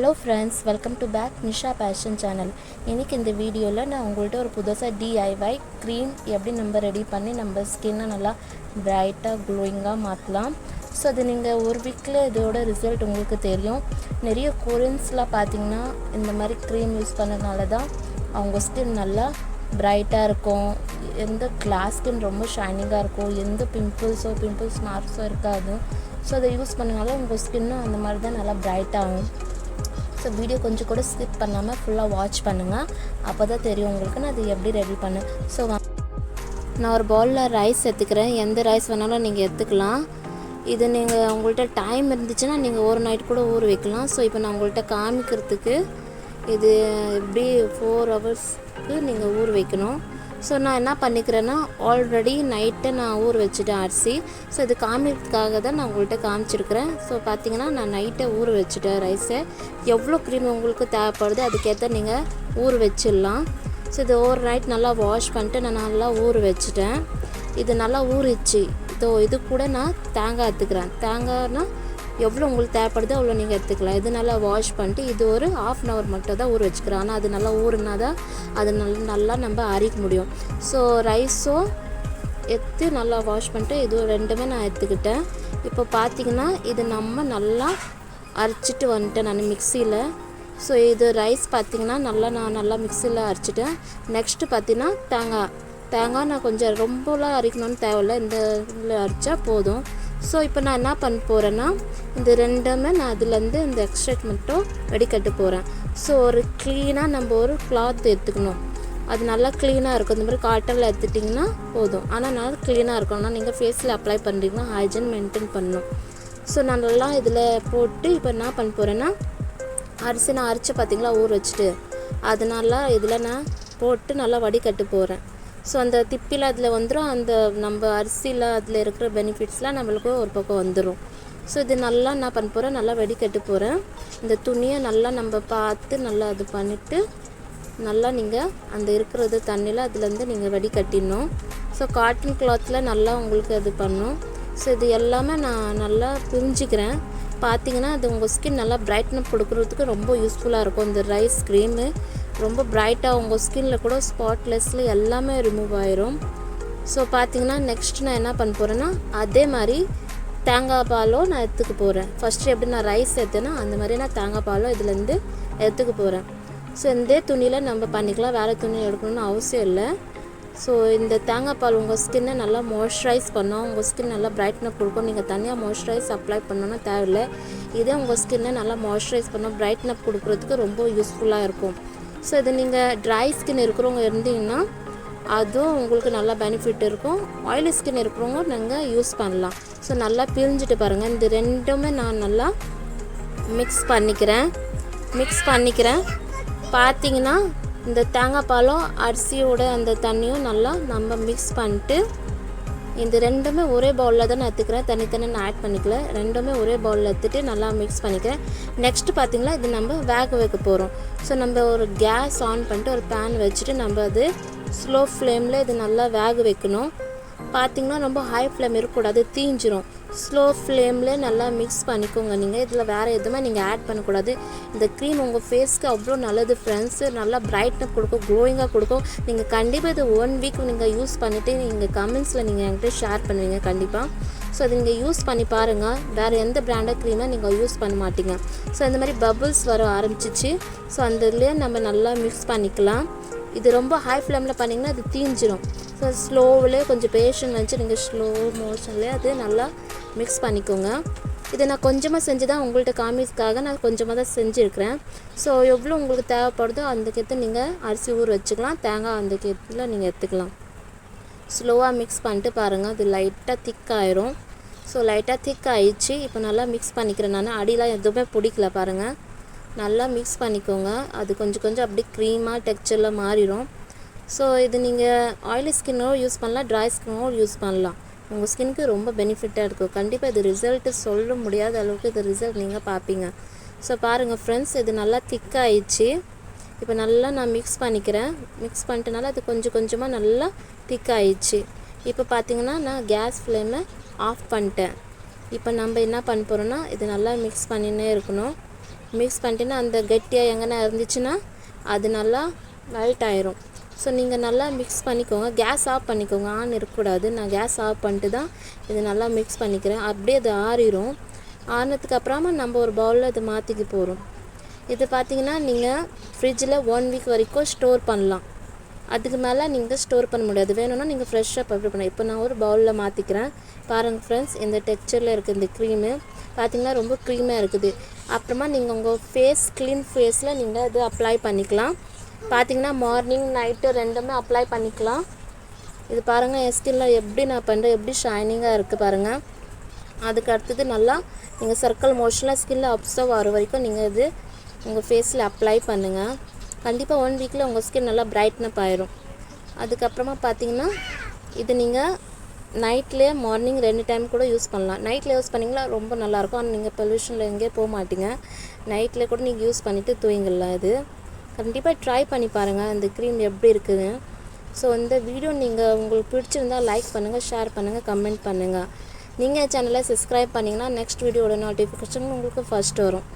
Hello friends, welcome to back Nisha Passion channel. இன்னைக்கு இந்த வீடியோவில் நான் உங்கள்கிட்ட ஒரு புதுசாக DIY க்ரீம் எப்படி நம்ம ரெடி பண்ணி நம்ம ஸ்கின்னை நல்லா பிரைட்டாக க்ளோயிங்காக மாற்றலாம். ஸோ அது நீங்கள் ஒரு வீக்கில் இதோட ரிசல்ட் உங்களுக்கு தெரியும். நிறைய கொரியன்ஸில் பார்த்தீங்கன்னா இந்த மாதிரி க்ரீம் யூஸ் பண்ணனால தான் அவங்க ஸ்கின் நல்லா பிரைட்டாக இருக்கும், எந்த கிளாஸ் ஸ்கின் ரொம்ப ஷைனிங்காக இருக்கும், எந்த பிம்பிள்ஸ் மார்க்ஸோ இருக்காது. ஸோ அதை யூஸ் பண்ணனால உங்கள் ஸ்கின்னும் அந்த மாதிரி தான் நல்லா பிரைட்டாகும். ஸோ வீடியோ கொஞ்சம் கூட ஸ்கிப் பண்ணாமல் ஃபுல்லாக வாட்ச் பண்ணுங்கள், அப்போ தான் தெரியும் உங்களுக்கு நான் அது எப்படி ரெடி பண்ணேன். ஸோ நான் ஒரு பவுலில் ரைஸ் எடுத்துக்கிறேன். எந்த ரைஸ் வேணாலும் நீங்கள் எடுத்துக்கலாம். இது நீங்கள் உங்கள்கிட்ட டைம் இருந்துச்சுன்னா நீங்கள் ஒரு நைட் கூட ஊற வைக்கலாம். ஸோ இப்போ நான் உங்கள்கிட்ட காமிக்கிறதுக்கு இது எப்படி 4 ஹவர்ஸ்க்கு நீங்கள் ஊற வைக்கணும். ஸோ நான் என்ன பண்ணிக்கிறேன்னா ஆல்ரெடி நைட்டை நான் ஊற வச்சுட்டேன் அரிசி. ஸோ இது காமிக்கிறதுக்காக தான் நான் உங்கள்கிட்ட காமிச்சிருக்கிறேன். ஸோ பார்த்தீங்கன்னா நான் நைட்டை ஊற வச்சுட்டேன் ரைஸை. எவ்வளோ க்ரீம் உங்களுக்கு தேவைப்படுது அதுக்கேற்ற நீங்கள் ஊற வச்சிடலாம். ஸோ இது ஒரு நைட் நல்லா வாஷ் பண்ணிட்டு நான் நல்லா ஊற வச்சுட்டேன். இது நல்லா ஊறிச்சு. இது கூட நான் தேங்காய் எடுத்துக்கிறேன். தேங்காய்னா எவ்வளோ உங்களுக்கு தேவைப்படுதோ அவ்வளோ நீங்கள் எடுத்துக்கலாம். இது நல்லா வாஷ் பண்ணிட்டு இது ஒரு 1/2 hour மட்டும் தான் ஊற வச்சுக்கிறேன். ஆனால் அது நல்லா ஊறினா தான் அது நல்லா நம்ம அரைக்க முடியும். ஸோ ரைஸும் எடுத்து நல்லா வாஷ் பண்ணிட்டு இது ரெண்டுமே நான் எடுத்துக்கிட்டேன். இப்போ பார்த்திங்கன்னா இது நம்ம நல்லா அரைச்சிட்டு வந்துட்டேன் நான் மிக்சியில். ஸோ இது ரைஸ் பார்த்திங்கன்னா நான் நல்லா மிக்சியில் அரைச்சிட்டேன். நெக்ஸ்ட்டு பார்த்திங்கன்னா தேங்காய் நான் கொஞ்சம் ரொம்பலாம் அரைக்கணும்னு தேவையில்லை, இந்த இதில் அரைச்சா போதும். ஸோ இப்போ நான் என்ன பண்ண போகிறேன்னா இந்த ரெண்டுமே நான் அதுலேருந்து இந்த எக்ஸ்ட்ராக்ட் மட்டும் வடிகட்ட போகிறேன். ஸோ ஒரு க்ளீனாக நம்ம ஒரு கிளாத் எடுத்துக்கணும். அது நல்லா க்ளீனாக இருக்கும். இந்த மாதிரி காட்டனில் எடுத்துட்டிங்கன்னா போதும். ஆனால் நான் க்ளீனாக இருக்கணும்னா நீங்கள் ஃபேஸில் அப்ளை பண்ணுறீங்கன்னா ஹைஜீன் மெயின்டைன் பண்ணணும். ஸோ நான் நல்லா இதில் போட்டு இப்போ என்ன பண்ண போகிறேன்னா அரிசி நான் அரைச்சி பார்த்திங்களா ஊற வச்சுட்டு அதனால இதில் நான் போட்டு நல்லா வடிகட்ட போகிறேன். ஸோ அந்த திப்பில் அதில் வந்துடும். அந்த நம்ம அரிசியில் அதில் இருக்கிற பெனிஃபிட்ஸ்லாம் நம்மளுக்கு ஒரு பக்கம் வந்துடும். ஸோ இது நல்லா நான் பண்ண போகிறேன், நல்லா வடிகட்ட போகிறேன். இந்த துணியை நல்லா நம்ம பார்த்து நல்லா இது பண்ணிவிட்டு நல்லா நீங்கள் அந்த இருக்கிறது தண்ணியில் அதுலேருந்து நீங்கள் வடிகட்டிடணும். ஸோ காட்டன் கிளாத்தில் நல்லா உங்களுக்கு அது பண்ணும். ஸோ இது எல்லாமே நான் நல்லா பிரிஞ்சுக்கிறேன். பார்த்திங்கன்னா அது உங்கள் ஸ்கின் நல்லா பிரைட்னஸ் கொடுக்குறதுக்கு ரொம்ப யூஸ்ஃபுல்லாக இருக்கும். இந்த ரைஸ் க்ரீமு ரொம்ப பிரைட்டாக உங்கள் ஸ்கின்னில் கூட ஸ்பாட்லெஸ்ஸில் எல்லாமே ரிமூவ் ஆயிரும். ஸோ பார்த்திங்கன்னா நெக்ஸ்ட் நான் என்ன பண்ண போகிறேன்னா அதே மாதிரி தேங்காய் பாலும் நான் எடுத்துக்க போகிறேன். ஃபஸ்ட்டு எப்படி நான் ரைஸ் எடுத்தேன்னா அந்த மாதிரி நான் தேங்காய் பாலும் இதுலேருந்து எடுத்துக்க போகிறேன். ஸோ இந்த துணியில் நம்ம பண்ணிக்கலாம், வேறு துணி எடுக்கணும்னு அவசியம் இல்லை. ஸோ இந்த தேங்காய் பால் உங்கள் ஸ்கின்னை நல்லா மாய்ஸ்சரைஸ் பண்ணோம், உங்கள் ஸ்கின் நல்லா பிரைட்னஸ் கொடுக்கும். நீங்கள் தனியாக மாய்ஸ்சரைஸ் அப்ளை பண்ணணும்னு தேவையில்லை. இதே உங்கள் ஸ்கின்னை நல்லா மாய்ஸ்சரைஸ் பண்ணோம் பிரைட்னஸ் கொடுக்குறதுக்கு ரொம்ப யூஸ்ஃபுல்லாக இருக்கும். ஸோ இது நீங்கள் ட்ரை ஸ்கின் இருக்கிறவங்க இருந்தீங்கன்னா அதுவும் உங்களுக்கு நல்லா பெனிஃபிட் இருக்கும். ஆயிலி ஸ்கின் இருக்கிறவங்க நீங்கள் யூஸ் பண்ணலாம். ஸோ நல்லா பிரிஞ்சுட்டு பாருங்கள். இந்த ரெண்டுமே நான் நல்லா மிக்ஸ் பண்ணிக்கிறேன். பார்த்திங்கன்னா இந்த தேங்காய் பாலும் அரிசியோட அந்த தண்ணியும் நல்லா நம்ம மிக்ஸ் பண்ணிட்டு இந்த ரெண்டுமே ஒரே பவுலில் தான் நான் எடுத்துக்கிறேன், தனித்தனி நான் ஆட் பண்ணிக்கல. ரெண்டுமே ஒரே பவுலில் எடுத்துகிட்டு நல்லா மிக்ஸ் பண்ணிக்கிறேன். நெக்ஸ்ட்டு பார்த்திங்கன்னா இது நம்ம வேக வைக்க போகிறோம். ஸோ நம்ம ஒரு கேஸ் ஆன் பண்ணிட்டு ஒரு பேன் வச்சுட்டு நம்ம அது ஸ்லோ ஃப்ளேமில் இது நல்லா வேக வைக்கணும். பார்த்திங்கன்னா ரொம்ப ஹை ஃப்ளேம் இருக்கக்கூடாது, தீஞ்சிரும். ஸ்லோ ஃப்ளேமில் நல்லா மிக்ஸ் பண்ணிக்கோங்க. நீங்கள் இதில் வேறு எதுவுமே நீங்கள் ஆட் பண்ணக்கூடாது. இந்த க்ரீம் உங்கள் ஃபேஸ்க்கு அவ்வளோ நல்லது ஃப்ரெண்ட்ஸ். நல்லா பிரைட்னஸ் கொடுக்கும், க்ளோயிங்காக கொடுக்கும். நீங்கள் கண்டிப்பாக இது 1 வீக் நீங்கள் யூஸ் பண்ணிவிட்டு நீங்கள் கமெண்ட்ஸில் நீங்கள் என்கிட்ட ஷேர் பண்ணுவீங்க கண்டிப்பாக. ஸோ அது நீங்கள் யூஸ் பண்ணி பாருங்கள். வேறு எந்த பிராண்டட் க்ரீமை நீங்கள் யூஸ் பண்ண மாட்டீங்க. ஸோ இந்த மாதிரி பபுள்ஸ் வர ஆரம்பிச்சிச்சு. ஸோ அந்த இதுலேயே நம்ம நல்லா மிக்ஸ் பண்ணிக்கலாம். இது ரொம்ப ஹை ஃப்ளேமில் பண்ணிங்கன்னா அது தீஞ்சிரும். ஸோ ஸ்லோவிலே கொஞ்சம் பேஷண்ட் வச்சு நீங்கள் ஸ்லோ மோஷன்லேயே அது நல்லா மிக்ஸ் பண்ணிக்கோங்க. இதை நான் கொஞ்சமாக செஞ்சு தான் உங்கள்கிட்ட காமிக்காக நான் கொஞ்சமாக தான் செஞ்சுருக்கிறேன். ஸோ எவ்வளோ உங்களுக்கு தேவைப்படுதோ அதுக்கேற்ற நீங்கள் அரிசி ஊற வச்சுக்கலாம், தேங்காய் அதுக்கேற்றில் நீங்கள் எடுத்துக்கலாம். ஸ்லோவாக மிக்ஸ் பண்ணிட்டு பாருங்கள், அது லைட்டாக திக் ஆயிரும். ஸோ லைட்டாக திக் ஆயிடுச்சு. இப்போ நல்லா மிக்ஸ் பண்ணிக்கிறேன். நான் அடியெலாம் எதுவுமே பிடிக்கல பாருங்கள். நல்லா மிக்ஸ் பண்ணிக்கோங்க. அது கொஞ்சம் அப்படி க்ரீமாக டெக்ஸ்சரில் மாறிடும். ஸோ இது நீங்கள் ஆயிலி ஸ்கின்னோ யூஸ் பண்ணலாம், ட்ரை ஸ்கின்னோ யூஸ் பண்ணலாம். உங்கள் ஸ்கின்னுக்கு ரொம்ப பெனிஃபிட்டாக இருக்கும். கண்டிப்பாக இது ரிசல்ட்டு சொல்ல முடியாத அளவுக்கு இது ரிசல்ட் நீங்கள் பார்ப்பீங்க. ஸோ பாருங்கள் ஃப்ரெண்ட்ஸ், இது நல்லா திக்காகிடுச்சு. இப்போ நல்லா நான் மிக்ஸ் பண்ணிக்கிறேன். மிக்ஸ் பண்ணிட்டனால அது கொஞ்சமாக நல்லா திக்காகிடுச்சு. இப்போ பார்த்திங்கன்னா நான் கேஸ் ஃப்ளேமை ஆஃப் பண்ணிட்டேன். இப்போ நம்ம என்ன பண்ண போகிறோன்னா இது நல்லா மிக்ஸ் பண்ணினே இருக்கணும். மிக்ஸ் பண்ணிட்டீங்கன்னா அந்த கெட்டியாக எங்கன்னா இருந்துச்சுன்னா அது நல்லா மெல்ட் ஆயிரும். ஸோ நீங்கள் நல்லா மிக்ஸ் பண்ணிக்கோங்க. கேஸ் ஆஃப் பண்ணிக்கோங்க, ஆன் இருக்கக்கூடாது. நான் கேஸ் ஆஃப் பண்ணிட்டு தான் இது நல்லா மிக்ஸ் பண்ணிக்கிறேன். அப்படியே அது ஆறிடும். ஆறினதுக்கு அப்புறமா நம்ம ஒரு பவுலில் இது மாற்றிக்க போகிறோம். இது பார்த்திங்கன்னா நீங்கள் ஃப்ரிட்ஜில் 1 வீக் வரைக்கும் ஸ்டோர் பண்ணலாம். அதுக்கு மேலே நீங்கள் ஸ்டோர் பண்ண முடியாது. வேணும்னா நீங்கள் ஃப்ரெஷ்ஷாக ப்ரிப்பேர் பண்ணலாம். இப்போ நான் ஒரு பவுலில் மாற்றிக்கிறேன். பாருங்கள் ஃப்ரெண்ட்ஸ், இந்த டெக்ஸ்சரில் இருக்குது இந்த க்ரீமு. பார்த்திங்கன்னா ரொம்ப க்ரீமாக இருக்குது. அப்புறமா நீங்கள் உங்கள் க்ளீன் ஃபேஸில் நீங்கள் இது அப்ளை பண்ணிக்கலாம். பார்த்திங்கன்னா மார்னிங் நைட்டு ரெண்டுமே அப்ளை பண்ணிக்கலாம். இது பாருங்கள் என் ஸ்கின்னில் எப்படி நான் பண்ணுறேன், எப்படி ஷைனிங்காக இருக்குது பாருங்கள். அதுக்கு அடுத்தது நல்லா நீங்கள் சர்க்கிள் மோஷனில் ஸ்கின்னில் அப்சர்வ் ஆகிற வரைக்கும் நீங்கள் இது உங்கள் ஃபேஸில் அப்ளை பண்ணுங்கள். கண்டிப்பாக 1 வீக்கில் உங்கள் ஸ்கின் நல்லா பிரைட்னப் ஆயிரும். அதுக்கப்புறமா பார்த்திங்கன்னா இது நீங்கள் நைட்லேயே மார்னிங் 2 டைம் கூட யூஸ் பண்ணலாம். நைட்டில் யூஸ் பண்ணிங்கன்னா ரொம்ப நல்லாயிருக்கும். ஆனால் நீங்கள் பொல்யூஷனில் எங்கேயே போக மாட்டீங்க. நைட்டில் கூட நீங்கள் யூஸ் பண்ணிவிட்டு தூங்கிடலாம். இது கண்டிப்பாக ட்ரை பண்ணி பாருங்கள் இந்த க்ரீம் எப்படி இருக்குதுன்னு. ஸோ இந்த வீடியோ நீங்கள் உங்களுக்கு பிடிச்சிருந்தால் லைக் பண்ணுங்கள், ஷேர் பண்ணுங்கள், கமெண்ட் பண்ணுங்கள். நீங்கள் சேனலை சப்ஸ்கிரைப் பண்ணிங்கன்னா நெக்ஸ்ட் வீடியோட நோட்டிஃபிகேஷன் உங்களுக்கு ஃபர்ஸ்ட் வரும்.